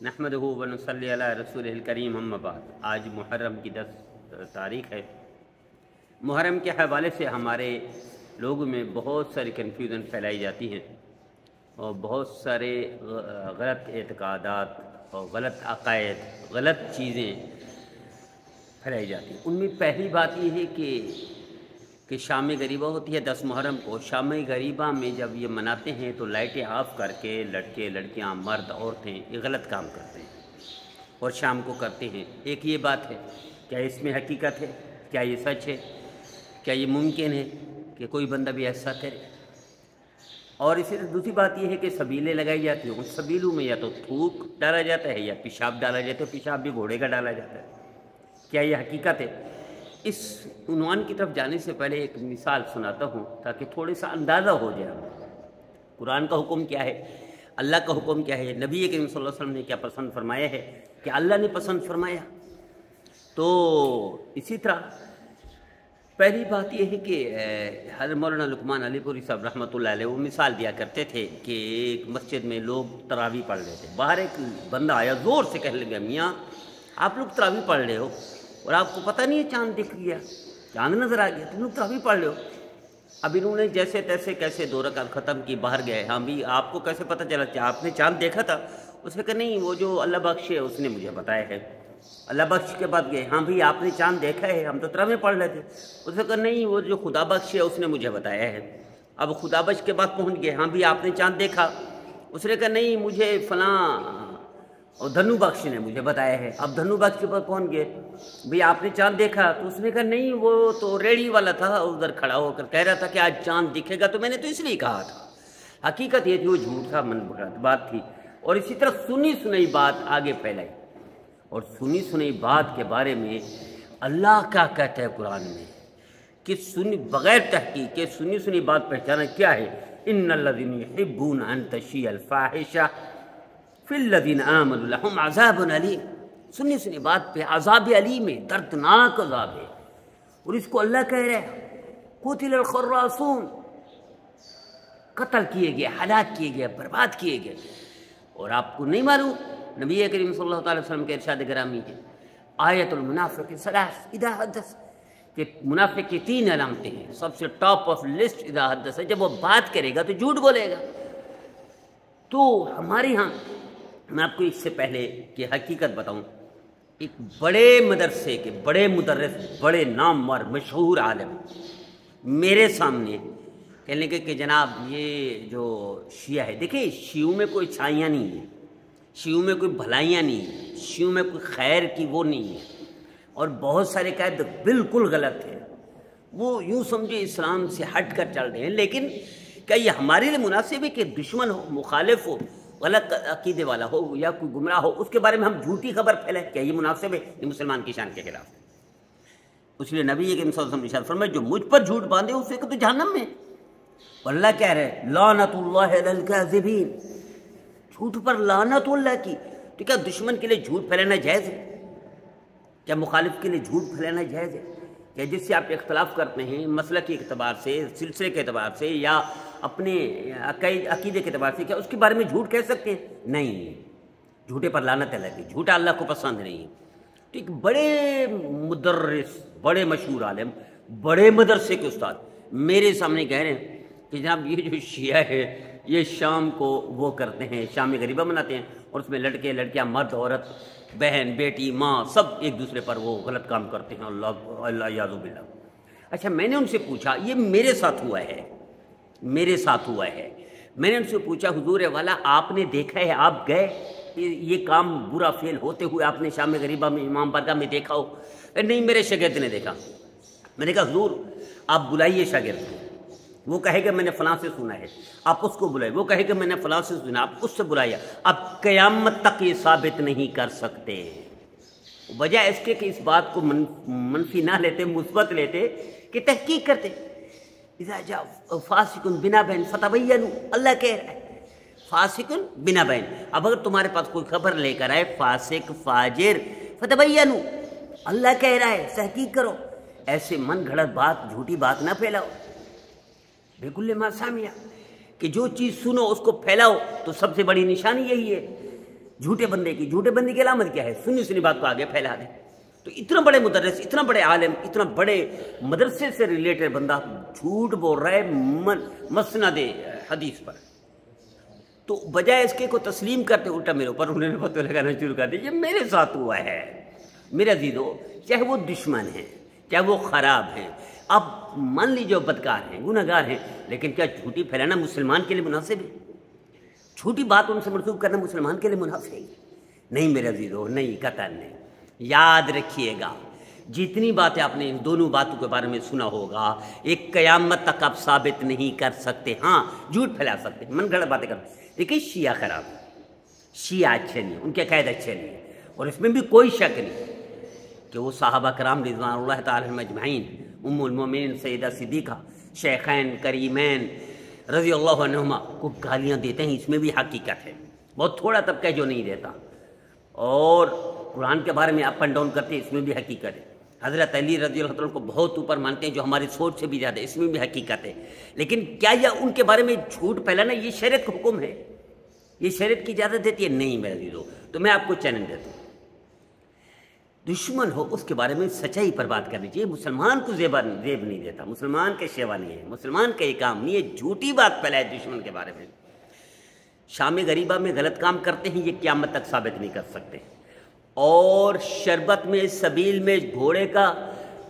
नहमदहु व नसल्ली अला रसूलिल करीम अम्मा बाद। आज मुहर्रम की 10 तारीख़ है। मुहर्रम के हवाले से हमारे लोगों में बहुत सारी कन्फ्यूज़न फैलाई जाती हैं और बहुत सारे गलत एतक़ादात और गलत अक़ायद, गलत चीज़ें फैलाई जाती हैं। उनमें पहली बात ये है कि शाम गरीबा होती है 10 मुहर्रम को। शाम गरीबा में जब ये मनाते हैं तो लाइटें ऑफ़ करके लड़के लड़कियां, मर्द, औरतें ये गलत काम करते हैं और शाम को करते हैं। एक ये बात है, क्या इसमें हकीकत है? क्या ये सच है? क्या ये मुमकिन है कि कोई बंदा भी ऐसा करे? और इसी तरह दूसरी बात यह है कि सबीलें लगाई जाती हैं। उन सबीलों में या तो थूक डाला जाता है या पेशाब डाला जाता है। पेशाब भी घोड़े का डाला जाता है। क्या ये हकीकत है? इस उन्वान की तरफ जाने से पहले एक मिसाल सुनाता हूँ ताकि थोड़ा सा अंदाज़ा हो जाए कुरान का हुक्म क्या है, अल्लाह का हुक्म क्या है, नबी करीम सल्लल्लाहु अलैहि वसल्लम ने क्या पसंद फरमाया है, कि अल्लाह ने पसंद फरमाया। तो इसी तरह पहली बात यह है कि हज़रत मौलाना लुकमान अलीपुरी साहब रहमतुल्लाह अलैह वो मिसाल दिया करते थे कि एक मस्जिद में लोग तरावी पढ़ रहे थे। बाहर एक बंदा आया, ज़ोर से कहने लगा, मियाँ आप लोग तरावी पढ़ रहे हो और आपको पता नहीं है चाँद दिख गया, चाँद नज़र आ गया, तुम लोग तरावी पढ़ रहे हो। अब इन्होंने जैसे तैसे कैसे 2 रकात ख़त्म की, बाहर गए। हाँ भी आपको कैसे पता चला कि आपने चाँद देखा था? उसने कहा नहीं, वो जो अल्लाह बख्श है उसने मुझे बताया है। अल्लाह बख्श के बाद गए, हाँ भाई आपने चाँद देखा है? हम तो तरावी पढ़ रहे थे। उसने कहा नहीं, वो जो खुदा बख्श है उसने मुझे बताया है। अब खुदा बख्श के बाद पहुँच गए, हाँ भी आपने चाँद देखा? उसने कहा नहीं, मुझे फ़लाँ और धनु बख्श ने मुझे बताया है। अब धनु बख्श के पास पहुँच गए, भाई आपने चाँद देखा? तो उसने कहा नहीं, वो तो रेडी वाला था उधर खड़ा होकर कह रहा था कि आज चाँद दिखेगा, तो मैंने तो इसलिए कहा था। हकीकत ये थी वो झूठ था, मन भगत बात थी। और इसी तरह सुनी सुनाई बात आगे फैलाई। और सुनी सुनाई बात के बारे में अल्लाह क्या कहता है कुरान में कि सुनी बग़ैर तहक़ीक़ के सुनी सुनी बात पहचाना क्या है। इन्नल्लज़ीना युहिब्बूना अन तशिअल फ़ाहिशा फ़िल्लज़ीना आमनू लहुम अज़ाबुन अलीम। सुनी सुनी बात पे अज़ाब अलीम है, दर्दनाक अज़ाब है। और इसको अल्लाह कह रहा है क़ुतिलल ख़र्रासून, कत्ल किए गए, हलाक किए गए, बर्बाद किए गए। और आपको नहीं मालूम, नबी करीम सल्लल्लाहु अलैहि वसल्लम के इरशाद गिरामी है आयतुल मुनाफ़िक़ सलास इज़ा हद्दस, कि मुनाफिक की 3 अलामतें हैं। सबसे टॉप ऑफ लिस्ट इज़ा हद्दस है, जब वो बात करेगा तो झूठ बोलेगा। तो हमारे यहाँ मैं आपको इससे पहले कि हकीकत बताऊँ, एक बड़े मदरसे के बड़े मुदर्रिस, बड़े नामवर मशहूर आलिम मेरे सामने कहने लगे कि जनाब ये जो शिया है, देखिए शियों में कोई अच्छाइयाँ नहीं है, शियों में कोई भलाइयाँ नहीं है, शियों में कोई खैर की वो नहीं है, और बहुत सारे कायद बिल्कुल गलत है। वो यूँ समझे इस्लाम से हट कर चल रहे हैं। लेकिन क्या ये हमारे लिए मुनासिब है कि दुश्मन हो, मुखालिफ हो, गलत अकीदे वाला हो या कोई गुमराह हो, उसके बारे में हम झूठी खबर फैलाएं? क्या ये मुनासिब है? ये मुसलमान की शान के खिलाफ। इसलिए नबी के इरशाद फरमाया जो मुझ पर झूठ बांधे उसे तो जहन्नम में। अल्लाह कह रहे लानतुल्लाहि अलल काज़िबीन, झूठ पर लानतुल्लाह की। तो क्या दुश्मन के लिए झूठ फैलाना जायज़ है? क्या मुखालिफ के लिए झूठ फैलाना जायज़ है? क्या जिससे आप इख्तलाफ करते हैं मसलक के एतबार से, सिलसिले के एतबार से या अपने अकीदे के एतबार से, क्या उसके बारे में झूठ कह सकते हैं? नहीं, झूठे पर लानत लगी, झूठा अल्लाह को पसंद नहीं है। तो एक बड़े मुदर्रिस, बड़े मशहूर आलिम, बड़े मदरसे के उस्ताद मेरे सामने कह रहे हैं कि जनाब ये जो शिया है ये शाम को वो करते हैं, शाम गरीबा मनाते हैं और उसमें लड़के लड़कियां, मर्द औरत, बहन बेटी, माँ, सब एक दूसरे पर वो गलत काम करते हैं। अल्लाह याज़ु बिल्लाह। अच्छा, मैंने उनसे पूछा, ये मेरे साथ हुआ है, मेरे साथ हुआ है। मैंने उनसे पूछा हुजूर वाला आपने देखा है, आप गए ये काम बुरा फेल होते हुए आपने शाम गरीबा में इमाम बारगाह में देखा हो? नहीं, मेरे शागिर्द ने देखा। मैंने कहा हुजूर आप बुलाइए शागिर्द, वो कहेगा मैंने फ़लाँ से सुना है, आप उसको बुलाइए, वो कहेगा मैंने फ़लाँ से सुना, आप उससे बुलाइए। आप क़यामत तक ये साबित नहीं कर सकते। वजह इसके कि इस बात को मनफी ना लेते, मुस्बत लेते, कि तहकीक करते। इज़ा जा फासिकुन बिना बैन फतबय्यनु, अल्लाह कह रहा है फासिकुन बिना बैन। अब अगर तुम्हारे पास कोई खबर लेकर आए फासिक फाजिर, फतबय्यनु, अल्लाह कह रहा है तहकीक करो। ऐसे मन घड़त बात, झूठी बात ना फैलाओ। बिल्कुल मासामिया कि जो चीज़ सुनो उसको फैलाओ, तो सबसे बड़ी निशानी यही है جھوٹے بندے کی علامت کیا ہے؟ سنی بات کو آگے پھیلا دیں. تو اتنا بڑے مدرس، اتنا بڑے عالم، اتنا بڑے مدرسے سے ریلیٹڈ بندہ جھوٹ بول رہا ہے مسند حدیث پر، تو بجائے اس کے کو تسلیم کرتے الٹا میرے اوپر انہوں نے فتوے لگانا شروع کر دیا. یہ میرے ساتھ ہوا ہے. میرے عزیزو، چاہے وہ دشمن ہیں، چاہے وہ خراب ہیں، اب مان لیجیے بدکار ہیں، گناہ گار ہیں، لیکن کیا جھوٹی پھیلانا مسلمان کے لیے مناسب ہے؟ جھوٹی بات ان سے منسوب کرنا مسلمان کے لیے مناسب ہے؟ نہیں میرے عزیزو، نہیں، قطعاً نہیں. یاد رکھیے گا، جتنی باتیں آپ نے ان دونوں باتوں کے بارے میں سنا ہوگا، ایک قیامت تک آپ ثابت نہیں کر سکتے. ہاں جھوٹ پھیلا سکتے، من گھڑت باتیں کر سکتے. دیکھیں شیعہ خراب ہے، شیعہ اچھے نہیں، ان کے عقائد اچھے نہیں، اور اس میں بھی کوئی شک نہیں کہ وہ صحابہ کرام رضوان اللہ تعالی عنہم اجمعین، ام المومنین سیدہ صدیقہ، شیخین کریمین رضی اللہ عنہما کو گالیاں دیتے ہیں. اس میں بھی حقیقت ہے. بہت تھوڑا طبقہ جو نہیں دیتا. اور قرآن کے بارے میں اپ اینڈ ڈاؤن کرتے ہیں، اس میں بھی حقیقت ہے. حضرت علی رضی اللہ عنہ کو بہت اوپر مانتے ہیں، جو ہماری سوچ سے بھی زیادہ، اس میں بھی حقیقت ہے. لیکن کیا یہ ان کے بارے میں جھوٹ پھیلانا یہ شریعت کا حکم ہے؟ یہ شریعت کی اجازت دیتی ہے؟ نہیں میرے عزیزو. تو میں آپ کو چیلنج دیتا ہوں، دشمن ہو اس کے بارے میں سچائی پر بات کرنی چاہیے. مسلمان کو زیب نہیں دیتا، مسلمان کا شیوا نہیں ہے، مسلمان کا یہ کام نہیں ہے جھوٹی بات پھیلائے دشمن کے بارے میں. شام غریبہ میں غلط کام کرتے ہیں، یہ قیامت تک ثابت نہیں کر سکتے. اور شربت میں، سبیل میں گھوڑے کا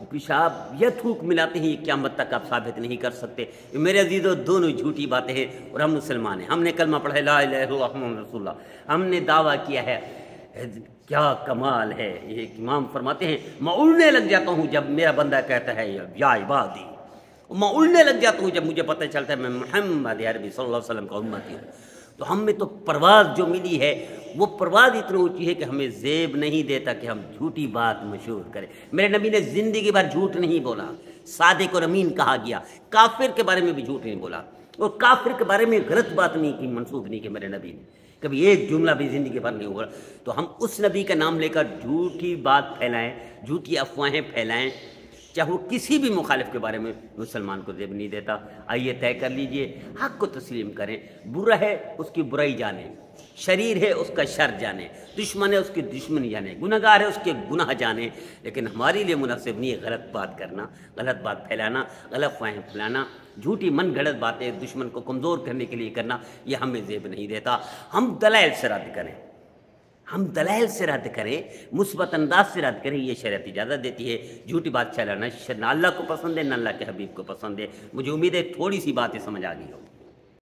پیشاب یا تھوک ملاتے ہیں، یہ قیامت تک آپ ثابت نہیں کر سکتے. میرے عزیزو، دونوں جھوٹی باتیں ہیں، اور ہم مسلمان ہیں. ہم نے کلمہ پڑھا ہے لا الہ الا اللہ محمد رسول اللہ، ہم نے دعویٰ کیا ہے. کیا کمال ہے. یہ امام فرماتے ہیں میں اڑنے لگ جاتا ہوں جب میرا بندہ کہتا ہے یا عبادی، میں اڑنے لگ جاتا ہوں جب مجھے پتہ چلتا ہے میں محمد عربی صلی اللہ علیہ وسلم کا امتی ہوں. تو ہم میں تو پرواز جو ملی ہے، وہ پرواز اتنی اونچی ہے کہ ہمیں زیب نہیں دیتا کہ ہم جھوٹی بات مشہور کریں. میرے نبی نے زندگی بھر جھوٹ نہیں بولا. صادق اور امین کہا گیا. کافر کے بارے میں بھی جھوٹ نہیں بولا، اور کافر کے بارے میں غلط بات نہیں کی، منسوخ نہیں کی میرے نبی نے. کبھی ایک جملہ بھی زندگی بھر نہیں ہوا. تو ہم اس نبی کا نام لے کر جھوٹی بات پھیلائیں، جھوٹی افواہیں پھیلائیں، چاہے وہ کسی بھی مخالف کے بارے میں، مسلمان کو زیب نہیں دیتا. آئیے طے کر لیجئے، حق کو تسلیم کریں. برا ہے اس کی برائی جانیں، شریر ہے اس کا شر جانیں، دشمن ہے اس کی دشمنی جانیں، گناہ گار ہے اس کے گناہ جانیں. لیکن ہمارے لیے مناسب نہیں ہے غلط بات کرنا، غلط بات پھیلانا، غلط افواہیں پھیلانا، جھوٹی من گھڑت باتیں دشمن کو کمزور کرنے کے لیے کرنا. یہ ہمیں زیب نہیں دیتا. ہم دلائل سے رد کریں، ہم دلائل سے رد کریں، مثبت انداز سے رد کریں. یہ شریعت اجازت دیتی ہے. جھوٹی بات چلانا نہ اللہ کو پسند ہے، نہ اللہ کے حبیب کو پسند ہے. مجھے امید ہے تھوڑی سی باتیں سمجھ آ گئی ہو.